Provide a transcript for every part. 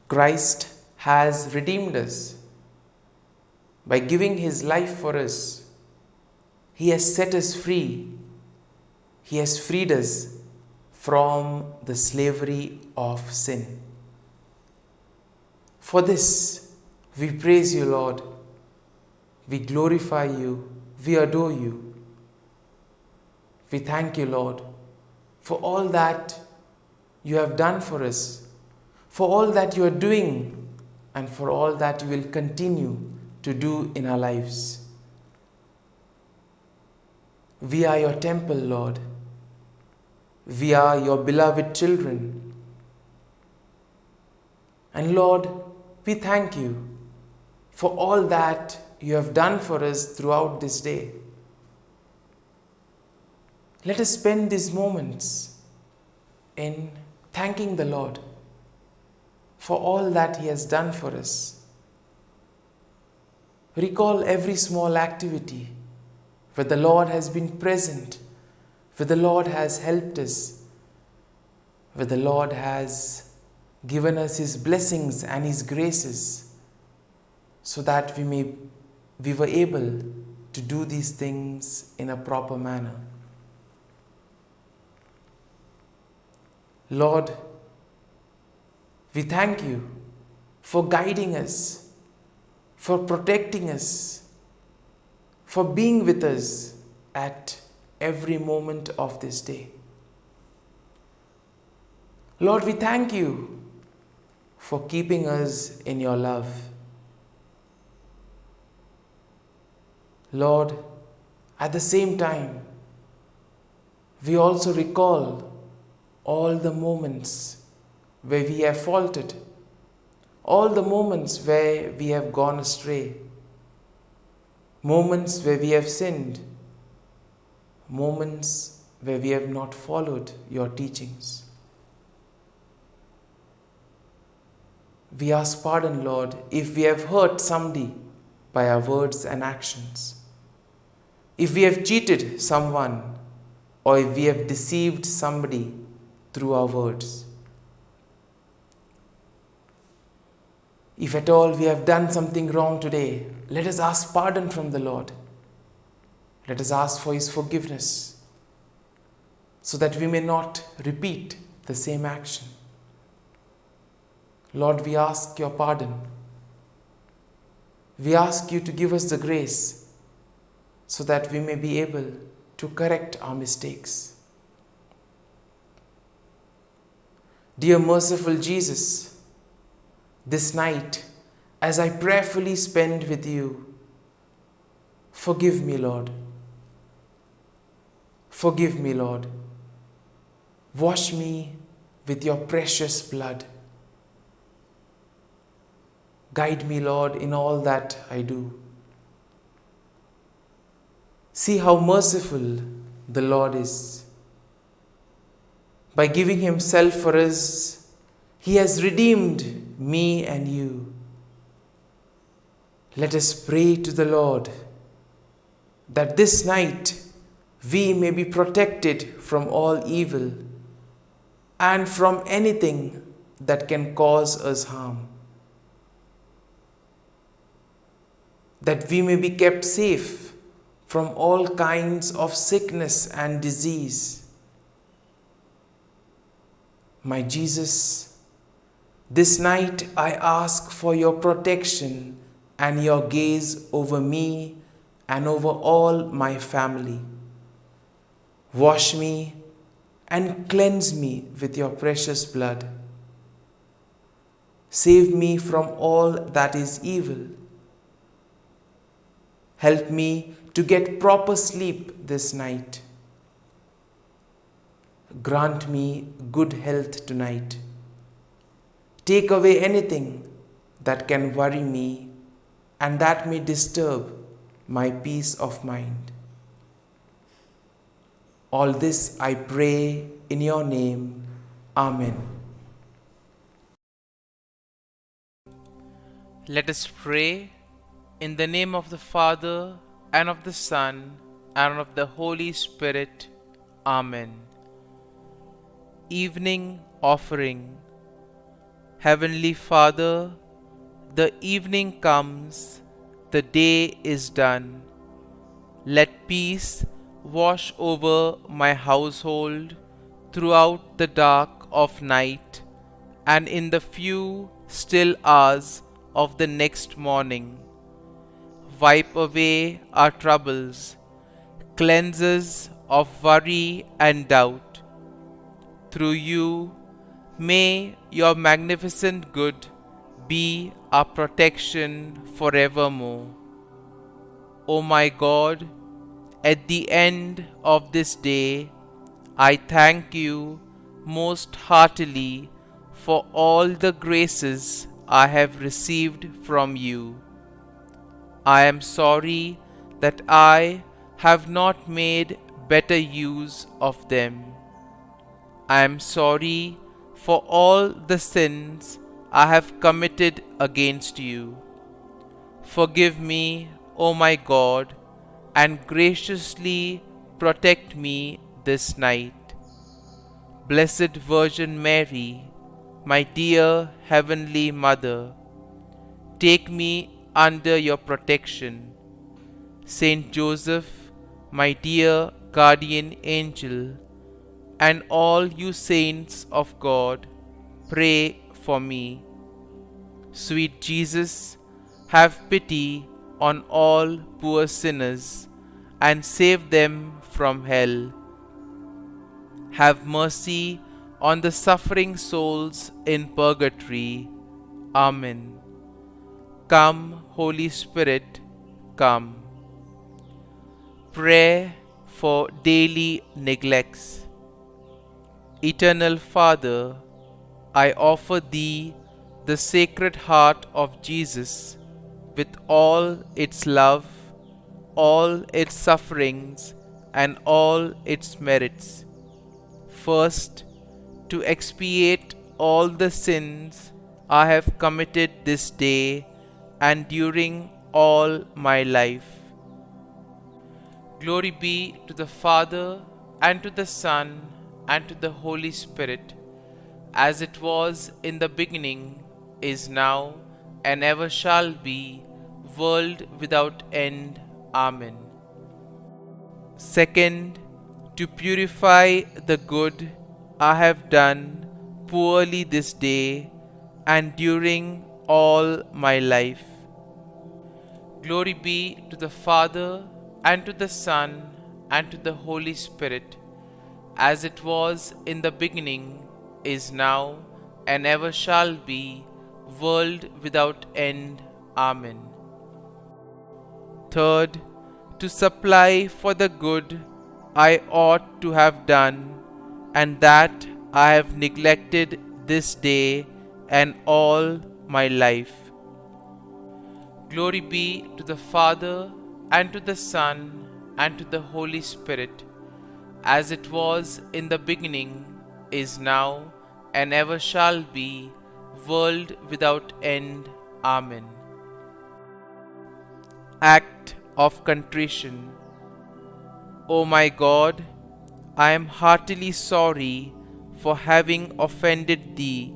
Christ has redeemed us by giving his life for us. He has set us free. He has freed us from the slavery of sin. For this, we praise you, Lord. We glorify you. We adore you. We thank you, Lord, for all that you have done for us, for all that you are doing, and for all that you will continue to do in our lives. We are your temple, Lord. We are your beloved children. And Lord, we thank you for all that you have done for us throughout this day. Let us spend these moments in thanking the Lord for all that he has done for us. Recall every small activity where the Lord has been present, where the Lord has helped us, where the Lord has given us his blessings and his graces, so that we were able to do these things in a proper manner. Lord, we thank you for guiding us, for protecting us, for being with us at every moment of this day. Lord, we thank you for keeping us in your love. Lord, at the same time, we also recall all the moments where we have faltered, all the moments where we have gone astray, moments where we have sinned, moments where we have not followed your teachings. We ask pardon, Lord, if we have hurt somebody by our words and actions, if we have cheated someone, or if we have deceived somebody through our words. If at all we have done something wrong today, let us ask pardon from the Lord. Let us ask for his forgiveness, so that we may not repeat the same action. Lord, we ask your pardon. We ask you to give us the grace so that we may be able to correct our mistakes. Dear merciful Jesus, this night, as I prayerfully spend with you, forgive me, Lord. Forgive me, Lord. Wash me with your precious blood. Guide me, Lord, in all that I do. See how merciful the Lord is. By giving himself for us, he has redeemed me and you. Let us pray to the Lord that this night we may be protected from all evil and from anything that can cause us harm. That we may be kept safe from all kinds of sickness and disease. My Jesus, this night I ask for your protection and your gaze over me and over all my family. Wash me and cleanse me with your precious blood. Save me from all that is evil. Help me to get proper sleep this night. Grant me good health tonight. Take away anything that can worry me and that may disturb my peace of mind. All this I pray in your name. Amen. Let us pray in the name of the Father, and of the Son, and of the Holy Spirit. Amen. Evening Offering. Heavenly Father, the evening comes, the day is done. Let peace wash over my household throughout the dark of night and in the few still hours of the next morning. Wipe away our troubles, cleanse us of worry and doubt. Through you, may your magnificent good be our protection forevermore. O my God, at the end of this day, I thank you most heartily for all the graces I have received from you. I am sorry that I have not made better use of them. I am sorry for all the sins I have committed against you. Forgive me, O my God, and graciously protect me this night. Blessed Virgin Mary, my dear Heavenly Mother, take me under your protection. Saint Joseph, my dear guardian angel, and all you saints of God, pray for me. Sweet Jesus, have pity on all poor sinners and save them from hell. Have mercy on the suffering souls in purgatory. Amen. Come, Holy Spirit, come. Prayer for daily neglects. Eternal Father, I offer Thee the Sacred Heart of Jesus with all its love, all its sufferings, and all its merits. First, to expiate all the sins I have committed this day and during all my life. Glory be to the Father, and to the Son, and to the Holy Spirit, as it was in the beginning, is now, and ever shall be, world without end. Amen. Second, to purify the good I have done poorly this day and during all my life. Glory be to the Father, and to the Son, and to the Holy Spirit, as it was in the beginning, is now, and ever shall be, world without end. Amen. Third, to supply for the good I ought to have done, and that I have neglected this day and all my life. Glory be to the Father, and to the Son, and to the Holy Spirit, as it was in the beginning, is now, and ever shall be, world without end. Amen. Act of Contrition. O my God, I am heartily sorry for having offended Thee,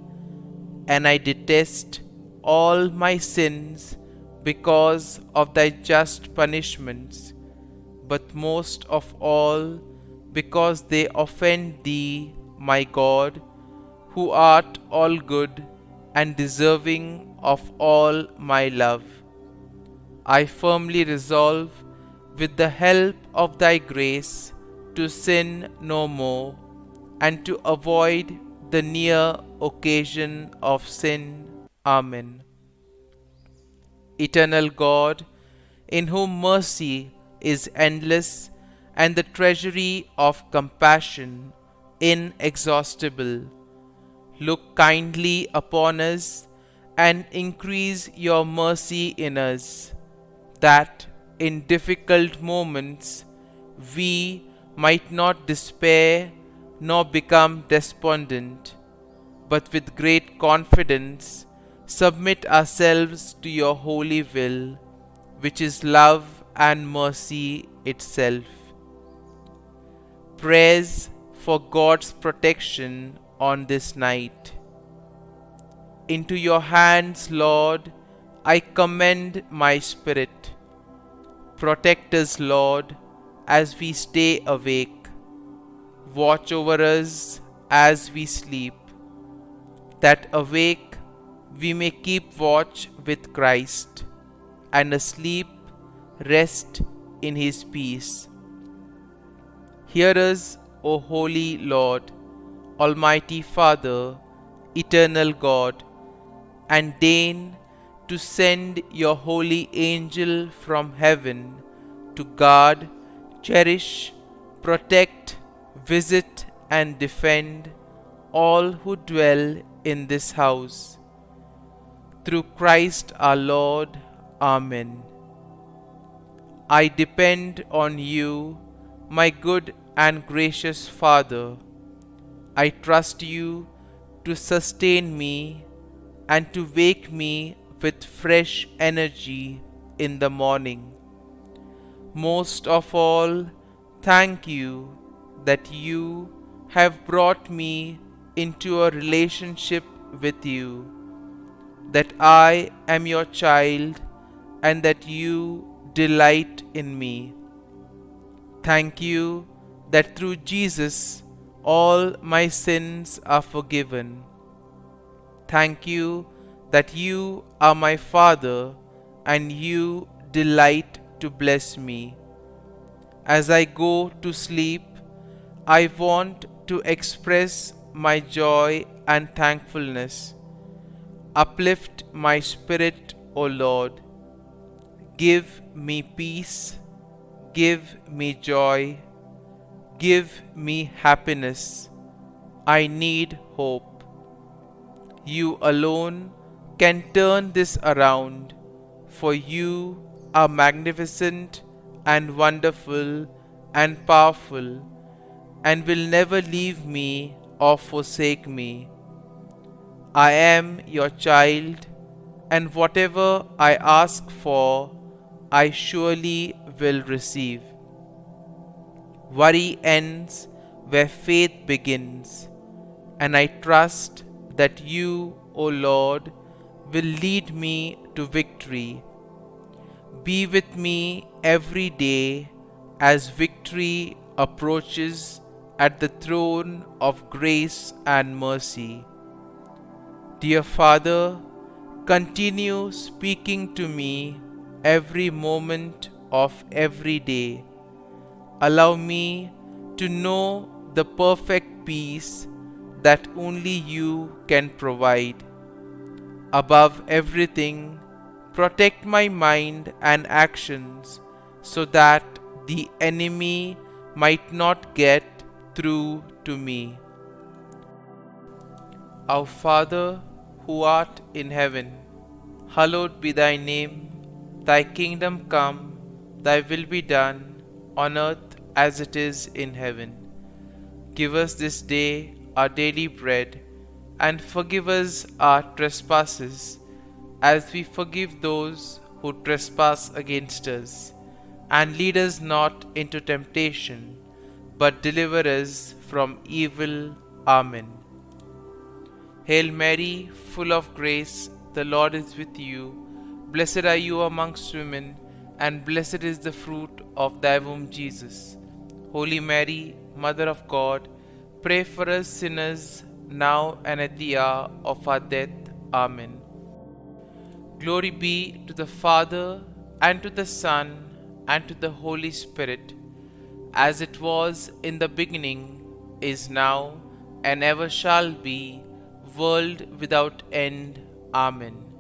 and I detest all my sins because of Thy just punishments, but most of all because they offend Thee, my God, who art all good and deserving of all my love. I firmly resolve, with the help of Thy grace, to sin no more, and to avoid the near occasion of sin. Amen. Eternal God, in whom mercy is endless and the treasury of compassion inexhaustible, look kindly upon us and increase your mercy in us, that in difficult moments we might not despair nor become despondent, but with great confidence submit ourselves to your holy will, which is love and mercy itself. Prayers for God's protection on this night. into your hands, Lord, I commend my spirit. Protect us, Lord, as we stay awake. Watch over us as we sleep, that awake we may keep watch with Christ, and asleep rest in his peace. Hear us, O holy Lord, Almighty Father, eternal God, and deign to send your holy angel from heaven to guard, cherish, protect, visit, and defend all who dwell in this house. Through Christ our Lord. Amen. I depend on you, my good and gracious Father. I trust you to sustain me and to wake me with fresh energy in the morning. Most of all, thank you that you have brought me into a relationship with you, that I am your child and that you delight in me. Thank you that through Jesus all my sins are forgiven. Thank you that you are my Father and you delight to bless me. As I go to sleep, I want to express my joy and thankfulness. Uplift my spirit, O Lord. Give me peace, give me joy, give me happiness. I need hope. You alone can turn this around, for you are magnificent and wonderful and powerful, and will never leave me or forsake me. I am your child, and whatever I ask for, I surely will receive. Worry ends where faith begins, and I trust that you, O Lord, will lead me to victory. Be with me every day as victory approaches at the throne of grace and mercy. Dear Father, continue speaking to me every moment of every day. Allow me to know the perfect peace that only you can provide. Above everything, protect my mind and actions so that the enemy might not get through to me. Our Father, who art in heaven, hallowed be thy name. Thy kingdom come, thy will be done, on earth as it is in heaven. Give us this day our daily bread, and forgive us our trespasses, as we forgive those who trespass against us. And lead us not into temptation, but deliver us from evil. Amen. Hail Mary, full of grace, the Lord is with you. Blessed are you amongst women, and blessed is the fruit of thy womb, Jesus. Holy Mary, Mother of God, pray for us sinners, now and at the hour of our death. Amen. Glory be to the Father, and to the Son, and to the Holy Spirit, as it was in the beginning, is now, and ever shall be, world without end. Amen.